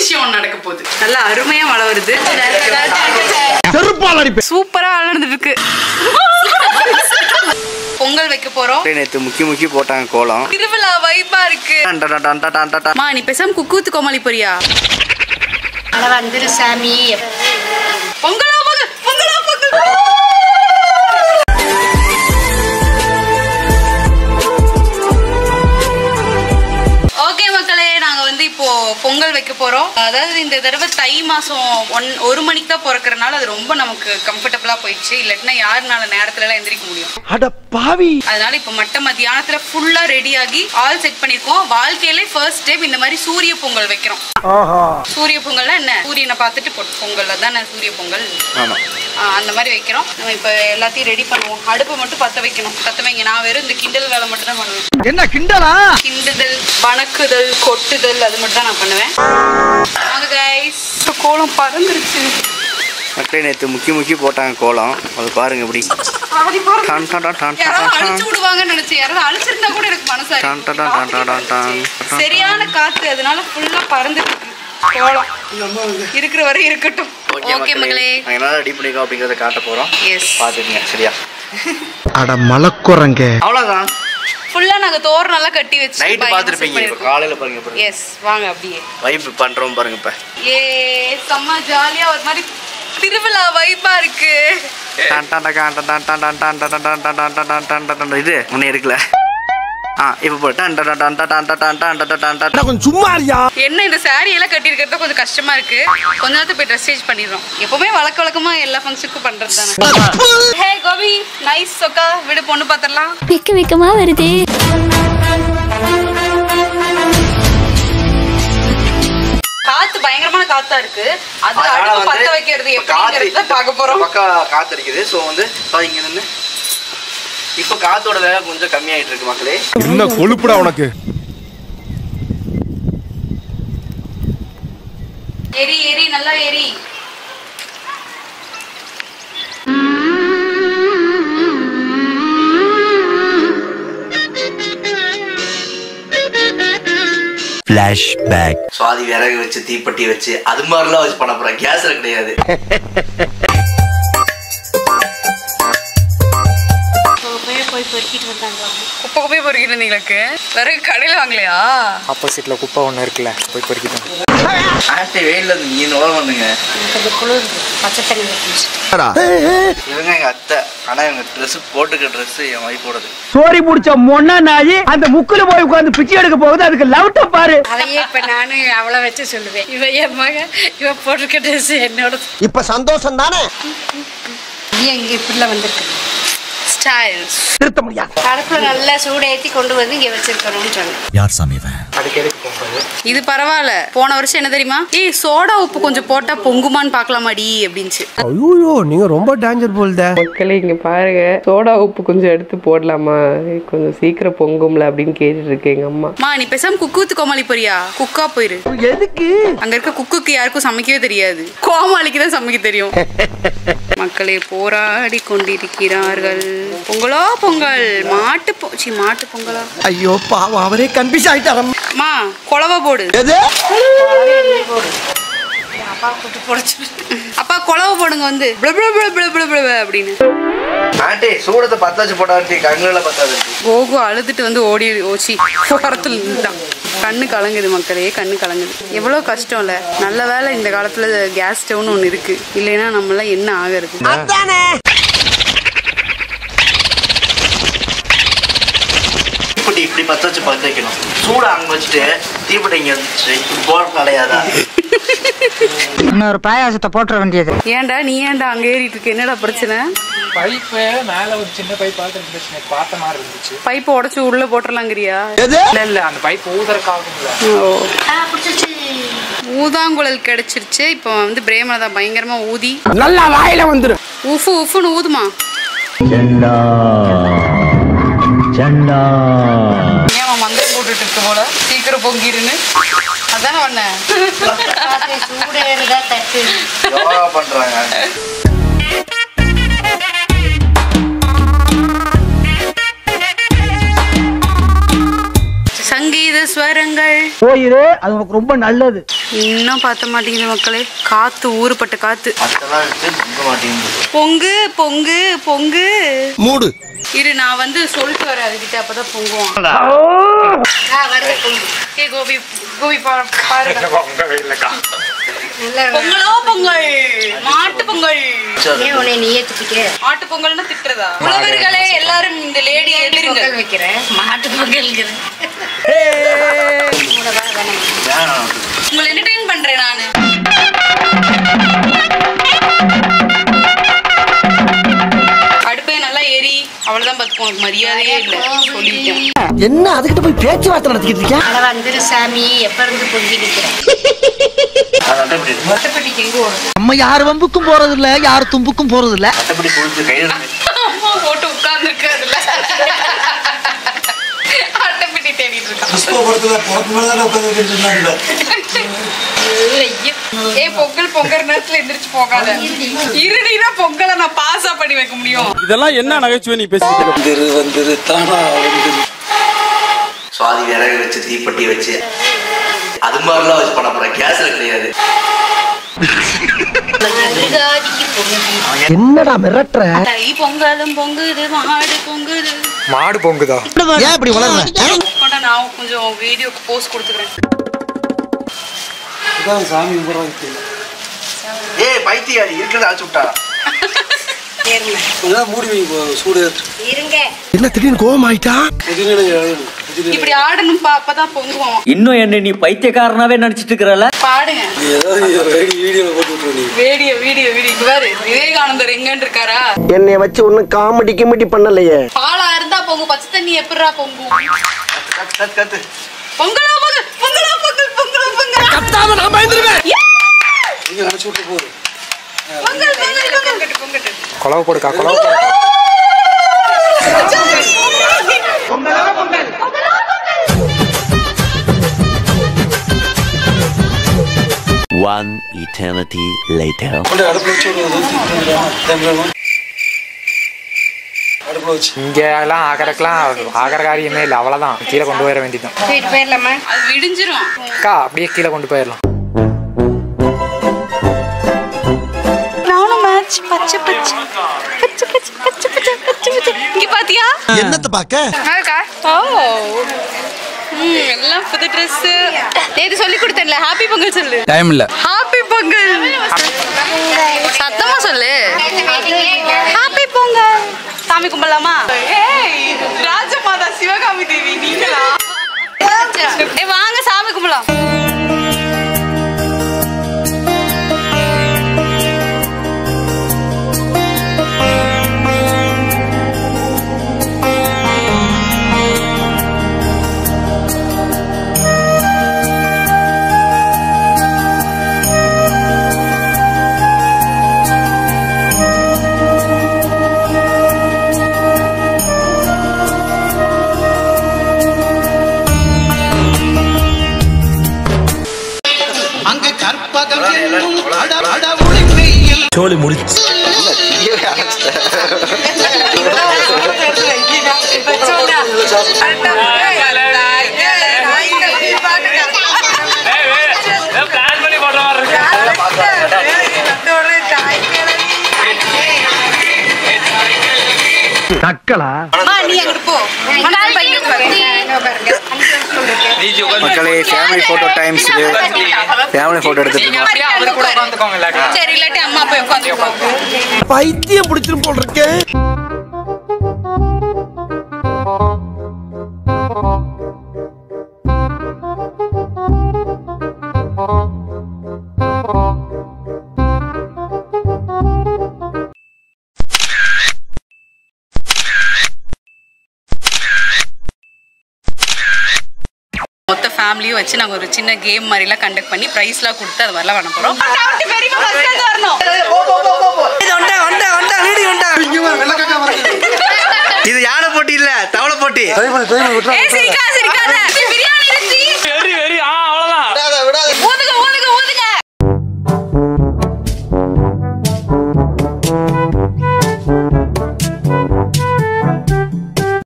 விஷயம் நடக்க போகுது. நல்லா அருமையா மழை வருது. சூப்பரா நடந்துட்டு இருக்கு. பொங்கல் வைக்க போறோம். நேத்து முக்கி போட்டாங்க கோலம். திருவிழா வைபா இருக்கு. மா நீ பேசாம குக்கூத்து கோமாளி போறியா? அட வந்துரு சாமி. பொங்கலா பொங்கல் பொங்கலா பொங்கல். ஓகே மக்களே, நாங்க வந்து இப்போ பொங்கல் வைக்க போறோம். அதாவது இந்த தடவை தை மாசம் 1 மணிக்கு தான் பிறக்கறனால அது ரொம்ப நமக்கு கம்ஃபர்டபுளா போயிடுச்சு. இல்லன்னா யாருனால நேரத்துல எல்லாம் எந்திரிக்க முடியும். அட பாவி. அதனால இப்ப மத்தியானத்துல ஃபுல்லா ரெடி ஆகி ஆல் செட் பண்ணிருக்கோம். வாழ்க்கையில ஃபர்ஸ்ட் டைம் இந்த மாதிரி சூரிய பொங்கல் வைக்கிறோம். சூரிய பொங்கல்னா என்ன? சூரியனை பார்த்துட்டு பொங்கல் தானே சூரிய பொங்கல். அந்த மாதிரி வைக்கிறோம். நம்ம இப்ப எல்லாத்தையும் ரெடி பண்ணுவோம். அடுப்பு மட்டும் பத்த வைக்கணும். பத்த வைங்க. நான் வெறும் இந்த கிண்டல் வேலை மட்டும் தான் பண்ணுவேன். என்ன கிண்டலா? கிண்டுதல், வணக்குதல், கொட்டுதல் அது மட்டும் தான் நான் பண்ணுவேன். வாங்க கைஸ், கோலம் பறந்துருச்சு. மக்களே நேத்து முக்கி போட்டாங்க கோலம். அது பாருங்க எப்படி. அழிச்சு விடுவாங்கன்னு நினைச்சு யாராவது அழிச்சிருந்தா கூட எனக்கு மனசாரி. சரியான காத்து, அதனால ஃபுல்லா பறந்துட்டு இருக்கு கோலம். இருக்கிற வரை இருக்கட்டும். ஓகே மகளே, என்னால ரெடி பண்ணிக்கோ அப்படிங்கறத காட்ட போறோம். பாத்துக்கங்க சரியா? அட மலக்குறங்க. அவ்வளவுதான். ஃபுல்லா நாங்க தோரணம் எல்லாம் கட்டி வச்சு நைட் பாத்துருப்பீங்க. இப்ப காலையில பாருங்க. எஸ் வாங்க அப்படியே வைப் பண்றோம் பாருங்க. இப்ப செம்ம ஜாலியா ஒரு மாதிரி திருவிழா வைபா இருக்கு. இது ஒண்ணு இருக்குல்ல. இப்ப என்ன இந்த சாரி எல்லாம் கட்டி இருக்கிறது கொஞ்சம் கஷ்டமா இருக்கு. கொஞ்ச நேரத்துக்கு போய் ட்ரெஸ் சேஞ்ச் பண்ணிடுறோம். எப்பவுமே வழக்கமா எல்லா ஃபங்க்ஷனுக்கும் பண்றது தானே. ஹே கோபி, நைஸ் சொக்கா. விடு பொண்ணு பாத்திரலாம். வெக்கமா வருது. காத்து பயங்கரமான காத்தா இருக்கு. அது அடுப்பு பத்த வைக்கிறது எப்படிங்கறத பார்க்க போறோம். காத்து அடிக்குது. சோ வந்து இங்க நின்னு இப்ப காத்தோட வேகம் கொஞ்சம் கம்மியாயிட்டு இருக்கு மக்களே. என்ன கொழுப்புடா உனக்கு. எரி எரி நல்லா எரி. Flashback. சுவாதி விறகு வச்சு தீப்பெட்டி வச்சு அது மாதிரிலாம் வச்சு பண்ண போறேன். கேஸ்ல கிடையாது. குப்பை பொறுக்கிட்டு இருந்தீங்களுக்கு விறகு கடையில வாங்கலையா? ஆப்போசிட்ல குப்பை ஒண்ணு இருக்குல்ல, போய் பொறுக்கிட்டோம். வெயில்ல நீ நோரம் பண்ணுங்க. இவங்க எங்க அத்தை. ஆனா இவங்க ட்ரெஸ் போட்டுக்க ட்ரெஸ் என் வைஃபோடது. சோரி முடிச்ச மொன்னா நாயி அந்த முக்குல போய் உட்கார்ந்து பிச்சை எடுக்க போகுது. அதுக்கு லவுட்ட பாரு. அதையே இப்ப நானு அவளை வச்சு சொல்லுவேன். இவ என் மக, இவ போட்டிருக்க ட்ரெஸ் என்னோட. இப்ப சந்தோஷம் தானே? இங்க இப்படில வந்திருக்கு ஸ்டைல்ஸ். திருத்த முடியாது. அடுப்புல நல்லா சூட ஏத்தி கொண்டு வந்து இங்க வச்சிருக்கணும்னு சொன்னேன். யார் சாமி இவன்? இது பரவாயில்ல. போன வருஷம் என்ன தெரியுமா? சோடா உப்பு கொஞ்சம் போட்டா பொங்குமான்னு பாக்கலாமாடி அப்படின்ச்சு. ஐயோ நீங்க ரொம்ப டேஞ்சர் போல்த. மக்களே இங்க பாருங்க, சோடா உப்பு கொஞ்சம் எடுத்து போடலாமா, கொஞ்சம் சீக்கிரம் பொங்கும்ல அப்படின்னு கேட்டுட்டு இருக்கேன் எங்க அம்மா. மா நீ பேசாம குக்கூத்து கோமாளி போறியா? குக்கா போயிரு. எதுக்கு? அங்க இருக்க குக்குக்கு யாருக்கும் சமைக்கவே தெரியாது. கோமாளிக்கு தான் சமைக்க தெரியும். மக்களே போராடி கொண்டிருக்கிறார்கள். பொங்கலோ பொங்கல். மாட்டு பொங்கலா? ஐயோ பாவம், அவரே கன்ஃபியூஸ் ஆயிட்டாரு. மா கொலவ போடு. எது? அப்பா கொலவ போடுங்க வந்து அப்படின்னு. சூடத்தை பத்த வச்சு போட்டாச்சு. கண்ணுல பத்தாது. கோகு அழுதுட்டு வந்து ஓச்சி ஓரத்துல நின்றுட்டான். கண்ணு கலங்குது மக்களே, கண்ணு கலங்குது. எவ்வளவு கஷ்டம் இல்ல. நல்ல வேலை இந்த காலத்துல கேஸ் ஸ்டவ்னு ஒண்ணு இருக்கு. இல்லைன்னா நம்ம எல்லாம் என்ன ஆகுறது. இப்படி பத்த வச்சு பத்த வைக்கணும். சூட அங்க வச்சுட்டு தீப்பெட்டி இங்க வந்துச்சு. போற கிடையாதா? இன்னொரு பாயாசத்தை போட்டுற வேண்டியது. ஏன்டா நீ ஏன்டா அங்க ஏறிட்டு இருக்க? என்னடா பிரச்சனை? பைப்பு மேல ஒரு சின்ன பைப் பார்த்த மாதிரி இருந்துச்சு. பைப்பை உடைச்சு உள்ள போட்டுறலாங்கிறியா? இல்ல அந்த பைப் ஊதறக்காகும்ல. ஊதாங்குழல் கிடைச்சிருச்சு. இப்போ வந்து பிரேமல தான் பயங்கரமா ஊதி நல்லா வாயில வந்துரும். உஃபு உஃப்னு ஊதுமா. ஏன் மந்திரம் போட்டுட்டு இருக்கு போல. சீக்கிரம் பொங்கிருன்னு அதானே பண்ண. சூடேறுதா தட்டு யோகா பண்றாங்க. சங்கீத ஸ்வரங்கள். போயிரு, அது உனக்கு ரொம்ப நல்லது. இன்னும் பார்த்த மாட்டேங்குது மக்களே. காத்து ஊறுபட்ட காத்து. பொங்கு பொங்கு பொங்கு மூடு. இரு நான் வந்து சொல்லிட்டு வரேன் அதுகிட்ட, அப்பதான் பொங்குவான். கோபி கோபி பாருங்க. பொங்கலோ பொங்கல், மாட்டு பொங்கல். மாட்டு பொங்கல்னு திட்டுறதா? உழவர்களே எல்லாரும் இந்த லேடி எதிர்ங்க வைக்கிறேன். மாட்டு பொங்கல் உங்களை என்டர்டெயின் பண்றேன் நானு. அடுப்பே நல்லா ஏறி அவ்வளவுதான் பார்த்துக்கோ. உனக்கு மரியாதையே இல்லை சொல்லிட்டேன். என்ன அதுக்கிட்ட போய் பேச்சுவார்த்தை நடத்திக்கிட்டு இருக்கேன். வந்துரு சாமி, எப்ப இருந்து பொங்கி நிக்கிறேன். நம்ம யார் வம்புக்கும் போறது இல்ல, யார் தும்புக்கும் போறது இல்ல. அம்மா போட்டு உட்கார்ந்து இருக்காதுல்ல, அட்டைப்பட்டி தேடிட்டு இருக்கான். பொங்கல் பொங்கல் நேரத்துல எந்திரிச்சு போகாத. இருடினா பொங்கலை நான் பாஸா பண்ணி வைக்க முடியும். இதெல்லாம் என்ன நகைச்சுவை நீ பேசிட்டு தானா சுவாதி விறகு வச்சு தீப்பெட்டி வச்சு அது மாதிரிலாம் வச்சு பண்ண போறேன். கேஸ்ல கிடையாது. என்னடா மிரட்டுற? தை பொங்கலும் பொங்குது, மாடு பொங்குது. மாடு பொங்குதா? ஏன் இப்படி வளர்ற? நான் கொஞ்சம் வீடியோக்கு போஸ்ட் கொடுத்துக்கிறேன். சாமி ஏய் பைத்தியாரி இருக்கிறத அழைச்சு விட்டா. மூடி சூடு என்ன திடீர்னு கோவம் ஆயிட்டா? இப்படி ஆடணும் அப்பதான் பொங்குவோம். இன்னும் என்ன நீ பைத்தியக்காரனாவே நினைச்சிட்டு இருக்கறல? பாடுங்க. வீடியோ வீடியோ வீடியோ பாரு. விவேகானந்தர் எங்கன்னு இருக்காரா? என்னைய வச்சு ஒன்னும் காமெடி கிமெடி பண்ணலையே. பாலா இருந்தா பொங்கு, பச்சை தண்ணி எப்படிரா பொங்கும்? கத்து பொங்கலா பொங்கல், பொங்கலா பொங்கல், பொங்கலா பொங்கல். கத்தாம நான் பயந்துருவேன். நீங்க நினைச்சு விட்டு போகுது. பொங்கல் பொங்கல் பொங்கல் பொங்கல். கொலவு போடுக்கா, கொலவு போடு. One eternity later. இங்க எல்லாம் ஆகற காரியமே இல்லை. அவ்வளவுதான், கீழே கொண்டு போயிட வேண்டியதான். போயிடலாமா? அது விடிஞ்சிரும். அக்கா அப்படியே கீழே கொண்டு போயிடலாம். நானும் மேட்ச் பச்சை பச்சை பச்சை பச்சை பச்சை பச்சை பச்சை பச்சை. இங்க பாத்தியா? என்னத்த பாக்க? ஓ எல்லாம் புது ட்ரெஸ். நேத்து சொல்லி கொடுத்தேன்ல, ஹாப்பி பொங்கல் சொல்லு. டைம் இல்ல. ஹாப்பி பொங்கல் சத்தமா சொல்லு. ஹாப்பி பொங்கல். சாமி கும்பலாமா? ஏய் ராஜமாதா சிவகாமி தேவி நீங்களா? வாங்க சாமி கும்பலாம். சோலி முடிச்சு தக்கலா நீ அங்கிட்டு போ. மக்களே, family photo times. Family photo எடுத்துட்டு சரி, இல்லாட்டி அம்மா போய் உட்காந்துக்கோங்க. பைத்தியம் பிடிச்சிரும் போல் இருக்கேன். மொத்த ஃபேமிலியும் வச்சு நாங்கள் ஒரு சின்ன கேம் மாதிரிலாம் கண்டக்ட் பண்ணி ப்ரைஸ்லாம் கொடுத்து அது மாதிரிலாம் பண்ண போகிறோம். இது யானை போட்டி இல்ல, தவளை போட்டி. சிரிக்காத. பிரியாணி இருந்துச்சு. அவ்வளவுதான்.